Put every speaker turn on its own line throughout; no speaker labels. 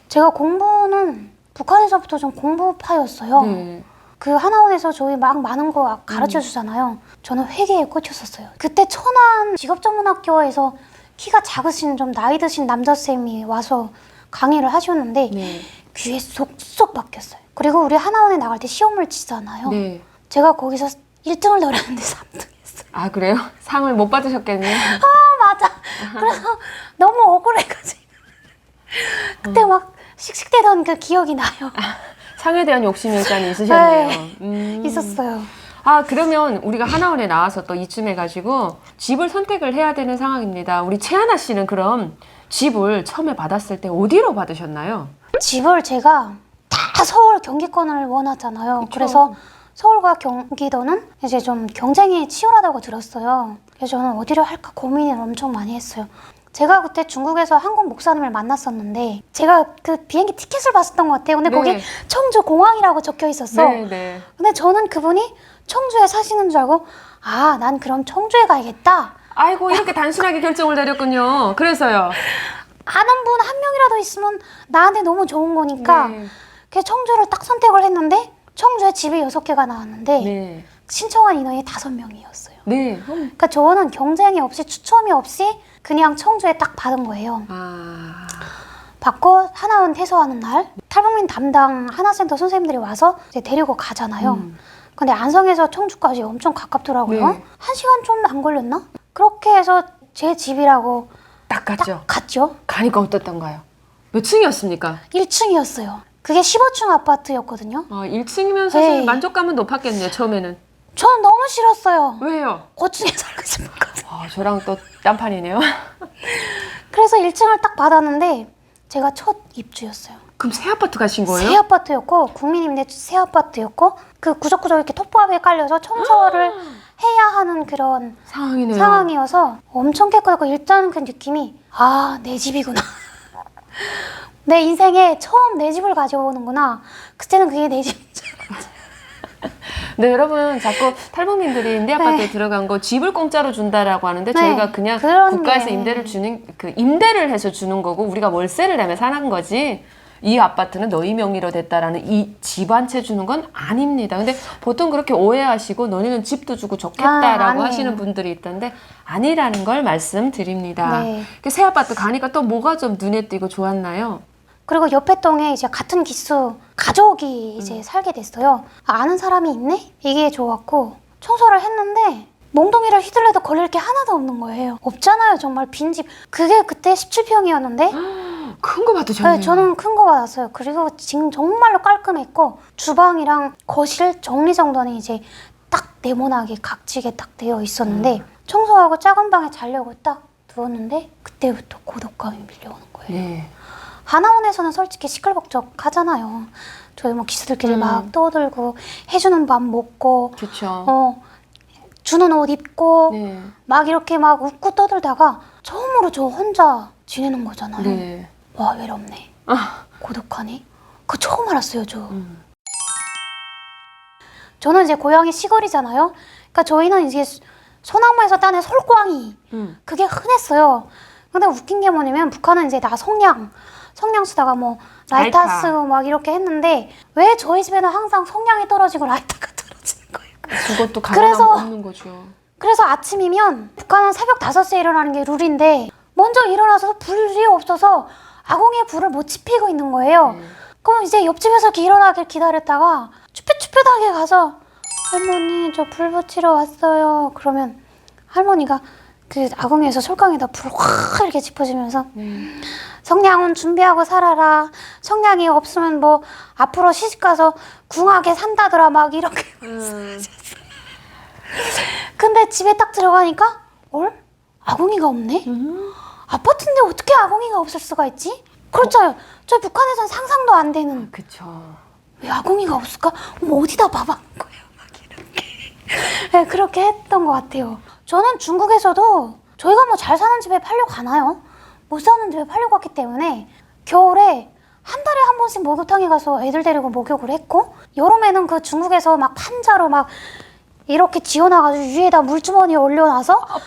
제가 공부는 북한에서부터 좀 공부파였어요.
네.
그 하나원에서 저희 막 많은 거 가르쳐 주잖아요. 저는 회계에 꽂혔었어요. 그때 천안 직업전문학교에서 키가 작으신 좀 나이 드신 남자쌤이 와서 강의를 하셨는데
네.
귀에 쏙쏙 박혔어요. 그리고 우리 하나원에 나갈 때 시험을 치잖아요.
네.
제가 거기서 1등을 노렸는데 3등 했어요.
아, 그래요? 상을 못 받으셨겠네요.
맞아. 그래서 너무 억울해가지고 그때 막 씩씩대던 그 기억이 나요.
상에 대한 욕심이 일단 있으셨네요.
있었어요.
아, 그러면 우리가 하나원에 나와서 또 이쯤 해가지고 집을 선택을 해야 되는 상황입니다. 우리 채하나 씨는 그럼 집을 처음에 받았을 때 어디로 받으셨나요?
집을 제가 다 서울 경기권을 원하잖아요.
그쵸.
그래서 서울과 경기도는 이제 좀 경쟁이 치열하다고 들었어요. 그래서 저는 어디를 할까 고민을 엄청 많이 했어요. 제가 그때 중국에서 한국 목사님을 만났었는데 제가 그 비행기 티켓을 봤었던 것 같아요. 근데
네.
거기 청주 공항이라고 적혀 있었어.
네, 네.
근데 저는 그분이 청주에 사시는 줄 알고 아, 난 그럼 청주에 가야겠다.
아이고, 이렇게 단순하게 결정을 내렸군요. 그래서요.
아는 분 한 명이라도 있으면 나한테 너무 좋은 거니까
네.
그래서 청주를 딱 선택을 했는데 청주에 집이 6개가 나왔는데
네.
신청한 인원이 5명이었어요.
네.
그러니까 저는 경쟁이 없이 추첨이 없이 그냥 청주에 딱 받은 거예요.
아.
받고 하나원 퇴소하는 날 탈북민 담당 하나센터 선생님들이 와서 이제 데리고 가잖아요. 근데 안성에서 청주까지 엄청 가깝더라고요.
네.
1시간 좀 안 걸렸나? 그렇게 해서 제 집이라고
딱 갔죠?
딱 갔죠.
가니까 어떻던가요? 몇 층이었습니까?
1층이었어요. 그게 15층 아파트였거든요.
아, 1층이면 사실
네.
만족감은 높았겠네요, 처음에는.
저는 너무 싫었어요.
왜요?
고층에 살고 싶었거든요.
아, 저랑 또 딴판이네요.
그래서 1층을 딱 받았는데 제가 첫 입주였어요.
그럼 새 아파트 가신 거예요?
새 아파트였고 국민임대 새 아파트였고 그 구석구석 이렇게 톱밥에 깔려서 청소를 해야 하는 그런
상황이네요.
상황이어서 엄청 깨끗하고 일단 그 느낌이 아, 내 집이구나. 내 인생에 처음 내 집을 가져오는구나. 그때는 그게 내 집인 줄 알았어요.
네, 여러분 자꾸 탈북민들이 임대 아파트에
네.
들어간 거 집을 공짜로 준다라고 하는데
네,
저희가 그냥
그런
국가에서
게.
임대를 주는 그 임대를 해서 주는 거고 우리가 월세를 내면 사는 거지. 이 아파트는 너희 명의로 됐다라는 이 집 한 채 주는 건 아닙니다. 근데 보통 그렇게 오해하시고 너희는 집도 주고 좋겠다라고
아니에요.
하시는 분들이 있던데 아니라는 걸 말씀드립니다.
네.
새 아파트 가니까 또 뭐가 좀 눈에 띄고 좋았나요?
그리고 옆에 동에 이제 같은 기수 가족이 이제 살게 됐어요. 아, 아는 사람이 있네? 이게 좋았고 청소를 했는데 몽둥이를 휘둘러도 걸릴 게 하나도 없는 거예요. 없잖아요, 정말 빈집. 그게 그때 17평이었는데
큰 거 받으셨네요.
네, 저는 큰 거 받았어요. 그리고 지금 정말로 깔끔했고 주방이랑 거실 정리정돈이 이제 딱 네모나게 각지게 딱 되어 있었는데 청소하고 작은 방에 자려고 딱 누웠는데 그때부터 고독감이 밀려오는 거예요.
네.
하나원에서는 솔직히 시끌벅적하잖아요. 저희 뭐 기수들끼리 막 떠들고 해주는 밥 먹고
좋죠.
주는 옷 입고
네.
막 이렇게 막 웃고 떠들다가 처음으로 저 혼자 지내는 거잖아요.
네.
와, 외롭네.
아.
고독하네. 그거 처음 알았어요, 저. 저는 이제 고향이 시골이잖아요. 그러니까 저희는 이제 소나무에서 따는 솔광이 그게 흔했어요. 근데 웃긴 게 뭐냐면 북한은 이제 다 성냥 쓰다가 뭐 라이터
라이터.
쓰고 막 이렇게 했는데 왜 저희 집에는 항상 성냥이 떨어지고 라이터가 떨어지는 거예요.
그것도 가능하면
그래서-
없는 거죠.
그래서 아침이면 북한은 새벽 5시에 일어나는 게 룰인데 먼저 일어나서 불이 없어서 아궁이에 불을 못 지피고 있는 거예요. 그럼 이제 옆집에서 이렇게 일어나길 기다렸다가 쭈뼛쭈뼛하게 가서 할머니 저 불 붙이러 왔어요. 그러면 할머니가 그 아궁이에서 솔강에다 불을 확 이렇게 짚어주면서 성냥은 준비하고 살아라. 성냥이 없으면 뭐 앞으로 시집가서 궁하게 산다더라 막 이렇게. 근데 집에 딱 들어가니까 아궁이가 없네? 아파트인데 어떻게 아궁이가 없을 수가 있지? 그렇죠. 저 북한에선 상상도 안 되는
그쵸.
왜 아궁이가 없을까? 어디다 봐봐 거예요. 막 이렇게. 네, 그렇게 했던 것 같아요. 저는 중국에서도 저희가 뭐 잘 사는 집에 팔려고 가나요? 못 사는 집에 팔려고 갔기 때문에 겨울에 한 달에 한 번씩 목욕탕에 가서 애들 데리고 목욕을 했고 여름에는 그 중국에서 막 판자로 막 이렇게 지어놔가지고 위에다 물주머니에 올려놔서
아, 북한이네?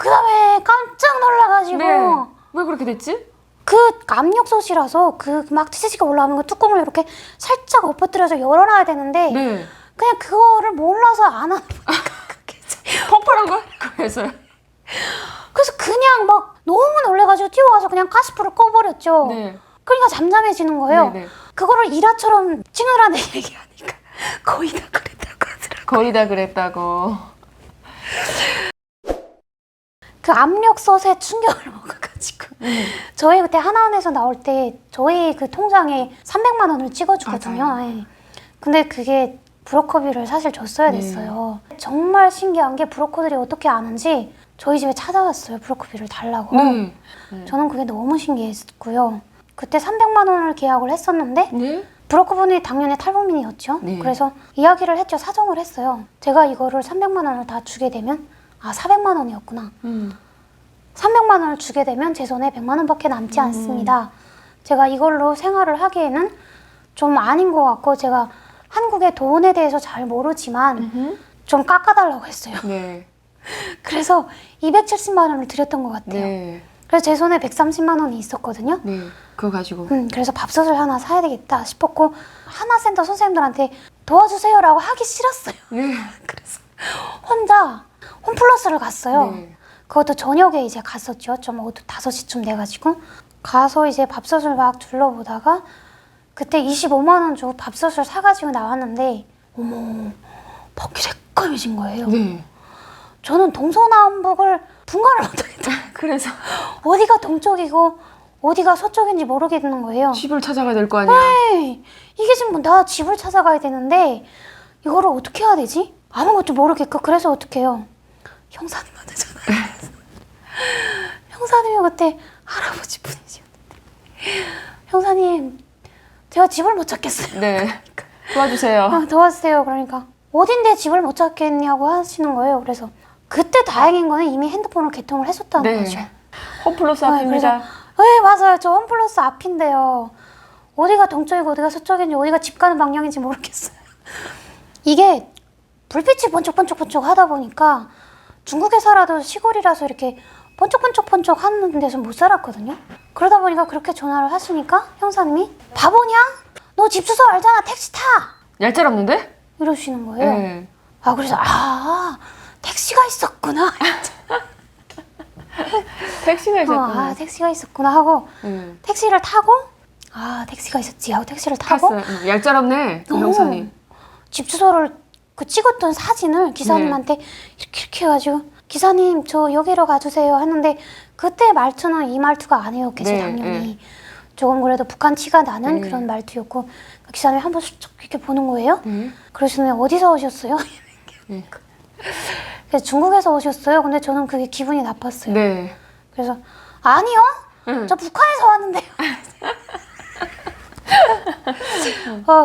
그다음에 깜짝 놀라가지고
네. 왜 그렇게 됐지?
그 압력솥이라서 그 막 치즈가 올라오는 거 뚜껑을 이렇게 살짝 엎어뜨려서 열어놔야 되는데
네.
그냥 그거를 몰라서 안 하는
펑펑한 거? 그래서요?
그래서 그냥 막 너무 놀래가지고 뛰어와서 그냥 가스불을 꺼버렸죠.
네.
그러니까 잠잠해지는 거예요.
네, 네.
그거를 일화처럼 찌누라는 얘기하니까 거의 다 그랬다고 하더라고요.
거의 다 그랬다고.
그 압력솥에 충격을 먹어가지고 저희 그때 하나원에서 나올 때 저희 그 통장에 300만 원을 찍어주거든요.
맞아요.
예. 근데 그게 브로커비를 사실 줬어야 됐어요. 정말 신기한 게 브로커들이 어떻게 아는지 저희 집에 찾아왔어요. 브로커비를 달라고.
네.
저는 그게 너무 신기했고요. 그때 300만 원을 계약을 했었는데
네?
브로커분이 당연히 탈북민이었죠.
네.
그래서 이야기를 했죠. 사정을 했어요. 제가 이거를 300만 원을 다 주게 되면 400만 원이었구나. 300만 원을 주게 되면 제 손에 100만 원밖에 남지 않습니다. 제가 이걸로 생활을 하기에는 좀 아닌 것 같고 제가 한국의 돈에 대해서 잘 모르지만 좀 깎아달라고 했어요.
네.
그래서 270만 원을 드렸던 것 같아요.
네.
그래서 제 손에 130만 원이 있었거든요.
네. 그거 가지고.
그래서 밥솥을 하나 사야 되겠다 싶었고 하나센터 선생님들한테 도와주세요라고 하기 싫었어요.
네.
그래서 혼자 홈플러스를 갔어요.
네.
그것도 저녁에 이제 갔었죠. 좀 오후 5시쯤 돼가지고 가서 이제 밥솥을 막 둘러보다가 그때 25만 원 주고 밥솥을 사가지고 나왔는데 어머 퍽이 새까매진 거예요.
네.
저는 동서남북을 분간을 못하겠다.
그래서
어디가 동쪽이고 어디가 서쪽인지 모르겠는 거예요.
집을 찾아가야 될 거 아니야.
네, 이게 지금 나 집을 찾아가야 되는데 이거를 어떻게 해야 되지? 아무것도 모르겠고 그래서 어떻게 해요? 형사님한테 전화했어요. 형사님이 그때 할아버지 분이셨는데 형사님 제가 집을 못 찾겠어요.
네. 도와주세요.
도와주세요. 그러니까 어딘데 집을 못 찾겠냐고 하시는 거예요. 그래서 그때 다행인 거는 이미 핸드폰을 개통을 했었다는
네.
거죠.
홈플러스
네,
앞입니다.
네 맞아요. 저 홈플러스 앞인데요. 어디가 동쪽이고 어디가 서쪽인지 어디가 집 가는 방향인지 모르겠어요. 이게 불빛이 번쩍번쩍번쩍 하다 보니까 중국에 살아도 시골이라서 이렇게 번쩍번쩍번쩍 하는 데서 못 살았거든요. 그러다 보니까 그렇게 전화를 하시니까 형사님이 바보냐? 너 집 주소 알잖아. 택시 타!
얄짤없는데?
이러시는 거예요.
네.
그래서 택시가 있었구나.
택시가 있었구나.
택시가 있었구나 하고
네.
택시를 타고 택시가 있었지 하고 택시를 타고
탔어요. 얄짤없네. 그 형사님.
집 주소를 그 찍었던 사진을 기사님한테 이렇게 해가지고 기사님 저 여기로 가주세요 했는데 그때 말투는 이 말투가 아니었겠죠.
네,
당연히 조금 그래도 북한 티가 나는
네.
그런 말투였고 기사님이 한번 슬쩍 이렇게 보는 거예요.
네.
그러시면 어디서 오셨어요?
네.
그래서 중국에서 오셨어요. 근데 저는 그게 기분이 나빴어요.
네.
그래서 아니요,
응.
저 북한에서 왔는데요.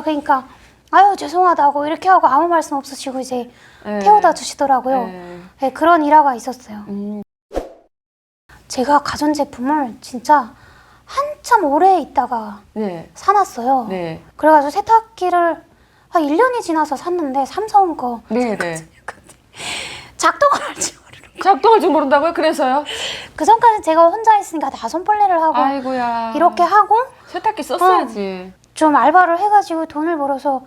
그러니까 아유 죄송하다고 이렇게 하고 아무 말씀 없으시고 이제
네.
태워다 주시더라고요.
네.
네, 그런 일화가 있었어요.
음.
제가 가전제품을 진짜 한참 오래 있다가
네.
사놨어요.
네.
그래가지고 세탁기를 한 1년이 지나서 샀는데 삼성 거
네. 네.
작동을 할지 모르는
작동할 줄 모른다고요? 그래서요?
그 전까지 제가 혼자 있으니까 다 손빨래를 하고
아이고야.
이렇게 하고
세탁기 썼어야지.
좀 알바를 해가지고 돈을 벌어서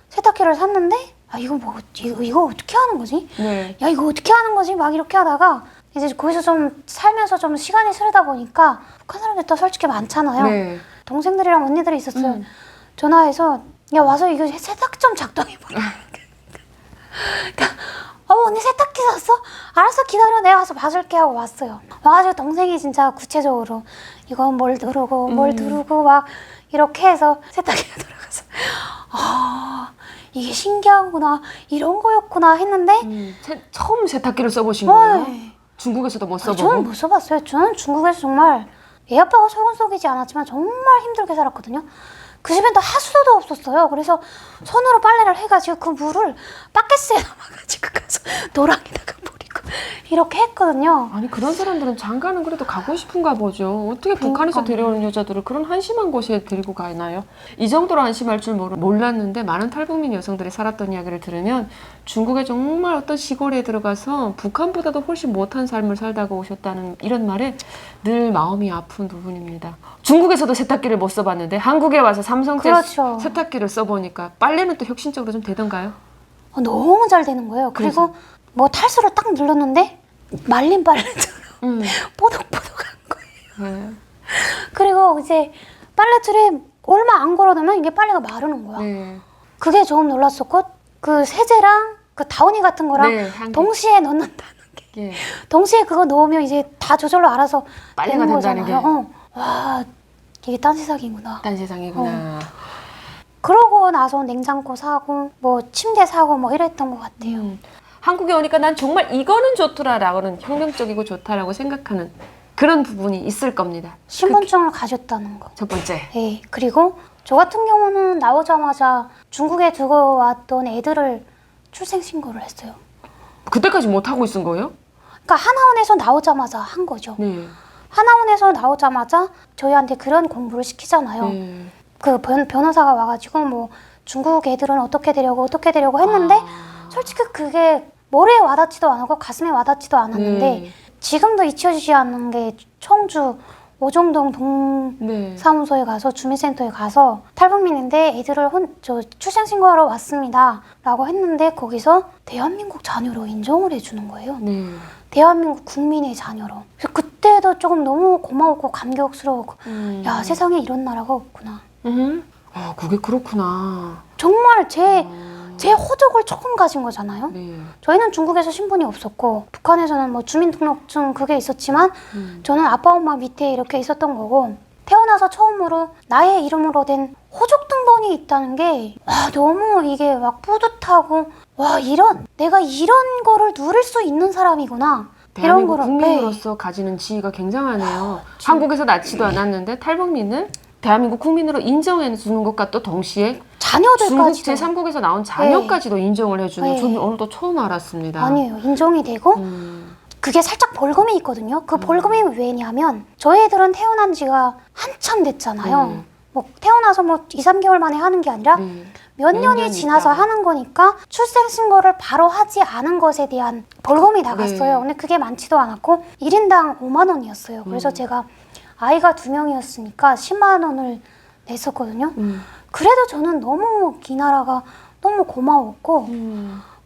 세탁기를 샀는데 아 이거 뭐 이거 어떻게 하는 거지?
네.
야 이거 어떻게 하는 거지? 막 이렇게 하다가 이제 거기서 좀 살면서 좀 시간이 흐르다 보니까 북한 사람들 또 솔직히 많잖아요.
네.
동생들이랑 언니들이 있었어요. 전화해서 야 와서 이거 세탁기 좀 작동해보라. 언니 세탁기 샀어? 알았어 기다려 내가 가서 봐줄게 하고 왔어요. 와가지고 동생이 진짜 구체적으로 이건 뭘 누르고 뭘 누르고 막 이렇게 해서 세탁기가 돌아가서 아 이게 신기하구나 이런 거였구나 했는데
처음 세탁기를 써보신 거예요?
네.
중국에서도 못 써보고?
저는 못 써봤어요. 저는 중국에서 정말 애 아빠가 속은 속이지 않았지만 정말 힘들게 살았거든요. 그 집엔 또 하수도도 없었어요. 그래서 손으로 빨래를 해가지고 그 물을 바켓스에 담아가지고 가서 노랑에다가 버리고 이렇게 했거든요.
아니 그런 사람들은 장가는 그래도 가고 싶은가 보죠. 어떻게 북한에서 데려오는 여자들을 그런 한심한 곳에 데리고 가나요? 이 정도로 한심할 줄 몰랐는데 많은 탈북민 여성들이 살았던 이야기를 들으면 중국에 정말 어떤 시골에 들어가서 북한보다도 훨씬 못한 삶을 살다가 오셨다는 이런 말에 늘 마음이 아픈 부분입니다. 중국에서도 세탁기를 못 써봤는데 한국에 와서 삼성제
그렇죠.
세탁기를 써보니까 빨래는 또 혁신적으로 좀 되던가요?
너무 잘 되는 거예요. 그리고 뭐 탈수를 딱 눌렀는데 말린 빨래처럼 뽀득뽀득한 거예요.
네.
그리고 이제 빨래줄에 얼마 안 걸어두면 이게 빨래가 마르는 거야.
네.
그게 조금 놀랐었고 그 세제랑 그 다우니 같은 거랑
네, 한 개.
동시에 넣는다는 게
예.
동시에 그거 넣으면 이제 다 저절로 알아서
빨래가
되는
된다는
거잖아요. 와 이게 딴 세상이구나.
딴 세상이구나.
그러고 나서 냉장고 사고 뭐 침대 사고 뭐 이랬던 것 같아요.
한국에 오니까 난 정말 이거는 좋더라라고는 혁명적이고 좋다라고 생각하는 그런 부분이 있을 겁니다.
신분증을 가졌다는 거.
첫 번째.
네. 그리고 저 같은 경우는 나오자마자 중국에 두고 왔던 애들을 출생신고를 했어요.
그때까지 못 하고 있은 거예요?
그러니까 하나원에서 나오자마자 한 거죠.
네.
하나원에서 나오자마자 저희한테 그런 공부를 시키잖아요.
네.
그 변호사가 와가지고 뭐 중국 애들은 어떻게 되려고 했는데 솔직히 그게 머리에 와닿지도 않고 가슴에 와닿지도 않았는데
네.
지금도 잊혀지지 않는 게 청주 오정동
네.
동사무소에 가서 주민센터에 가서 탈북민인데 애들을 저 출생신고하러 왔습니다 라고 했는데 거기서 대한민국 자녀로 인정을 해주는 거예요.
네.
대한민국 국민의 자녀로. 그래서 그때도 조금 너무 고마웠고 감격스러웠고 야 세상에 이런 나라가 없구나.
그게 그렇구나.
정말 제 호적을 처음 가진 거잖아요.
네.
저희는 중국에서 신분이 없었고 북한에서는 뭐 주민등록증 그게 있었지만 저는 아빠 엄마 밑에 이렇게 있었던 거고 태어나서 처음으로 나의 이름으로 된 호적 등본이 있다는 게 와, 너무 이게 막 뿌듯하고 와 내가 이런 거를 누릴 수 있는 사람이구나. 이런
대한민국
거를
국민으로서 가지는 지위가 굉장하네요. 한국에서 낳지도 않았는데 탈북민은 대한민국 국민으로 인정해 주는 것과 또 동시에 중국
자녀들까지도
제3국에서 나온 자녀까지도 인정을 해주는
네.
저는 오늘 또 처음 알았습니다.
아니에요. 인정이 되고 그게 살짝 벌금이 있거든요. 그 벌금이 왜냐면 저희 애들은 태어난 지가 한참 됐잖아요. 뭐 태어나서 뭐 2, 3개월 만에 하는 게 아니라 몇 년이 지나서 하는 거니까 출생신고를 바로 하지 않은 것에 대한 벌금이 나갔어요. 근데 그게 많지도 않았고 1인당 5만 원이었어요. 그래서 제가 아이가 2명이었으니까 10만 원을 냈었거든요. 그래도 저는 너무 이 나라가 너무 고마웠고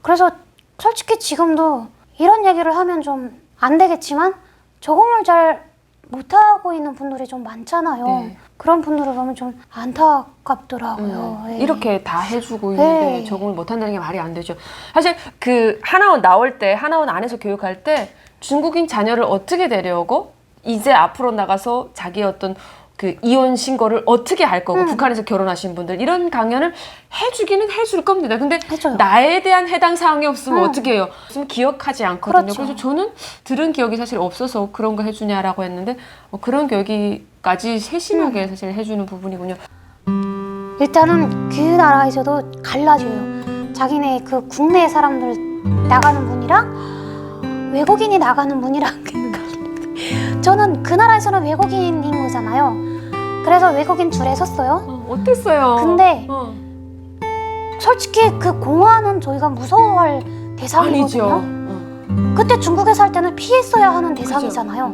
그래서 솔직히 지금도 이런 얘기를 하면 좀 안 되겠지만 적응을 잘 못하고 있는 분들이 좀 많잖아요.
네.
그런 분들을 보면 좀 안타깝더라고요. 네.
이렇게 다 해주고 있는데 적응을 못한다는 게 말이 안 되죠. 사실 그 하나원 나올 때 하나원 안에서 교육할 때 중국인 자녀를 어떻게 데려오고 이제 앞으로 나가서 자기 어떤 그 이혼 신고를 어떻게 할 거고 북한에서 결혼하신 분들 이런 강연을 해주기는 해줄 겁니다. 근데
해줘요.
나에 대한 해당 사항이 없으면 어떻게 해요? 없으면 기억하지 않거든요.
그렇죠.
그래서 저는 들은 기억이 사실 없어서 그런 거 해주냐라고 했는데 그런 교육까지 세심하게 사실 해주는 부분이군요.
일단은 그 나라에서도 갈라져요. 자기네 그 국내 사람들 나가는 문이랑 외국인이 나가는 문이랑 저는 그 나라에서는 외국인인 거잖아요. 그래서 외국인 줄에 섰어요.
어땠어요?
근데 솔직히 그 공안은 저희가 무서워할
아니죠.
대상이거든요. 그때 중국에 살 때는 피했어야 하는 대상이잖아요.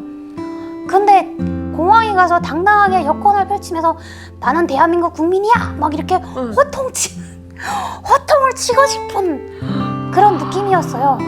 근데 공항에 가서 당당하게 여권을 펼치면서 나는 대한민국 국민이야! 막 이렇게 호통을 치고 싶은 그런 느낌이었어요.